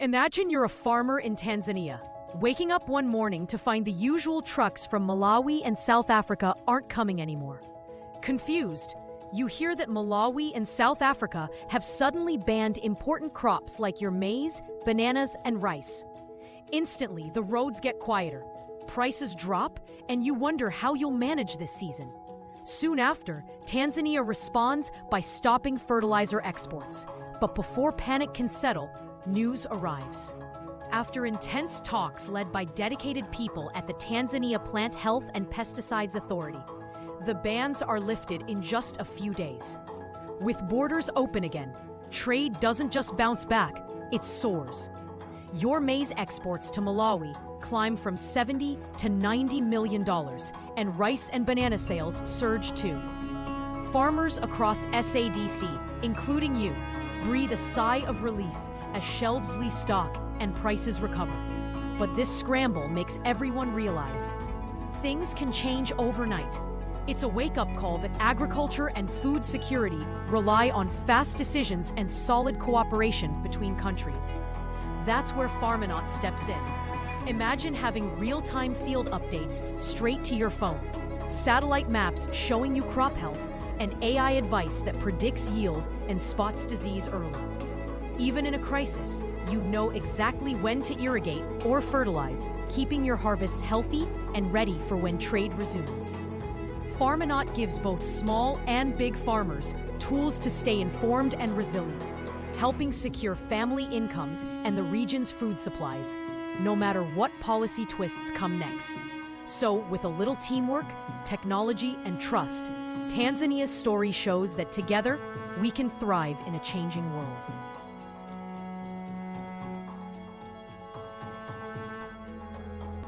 Imagine you're a farmer in Tanzania, waking up one morning to find the usual trucks from Malawi and South Africa aren't coming anymore. Confused, you hear that Malawi and South Africa have suddenly banned important crops like your maize, bananas, and rice. Instantly, the roads get quieter, prices drop, and you wonder how you'll manage this season. Soon after, Tanzania responds by stopping fertilizer exports. But before panic can settle, news arrives. After intense talks led by dedicated people at the Tanzania Plant Health and Pesticides Authority, the bans are lifted in just a few days. With borders open again, trade doesn't just bounce back, it soars. Your maize exports to Malawi climb from $70 to $90 million, and rice and banana sales surge too. Farmers across SADC, including you, breathe a sigh of relief as shelves restock and prices recover. But this scramble makes everyone realize things can change overnight. It's a wake-up call that agriculture and food security rely on fast decisions and solid cooperation between countries. That's where Farmonaut steps in. Imagine having real-time field updates straight to your phone, satellite maps showing you crop health, and AI advice that predicts yield and spots disease early. Even in a crisis, you know exactly when to irrigate or fertilize, keeping your harvests healthy and ready for when trade resumes. Farmonaut gives both small and big farmers tools to stay informed and resilient, helping secure family incomes and the region's food supplies, no matter what policy twists come next. So, with a little teamwork, technology, and trust, Tanzania's story shows that together, we can thrive in a changing world.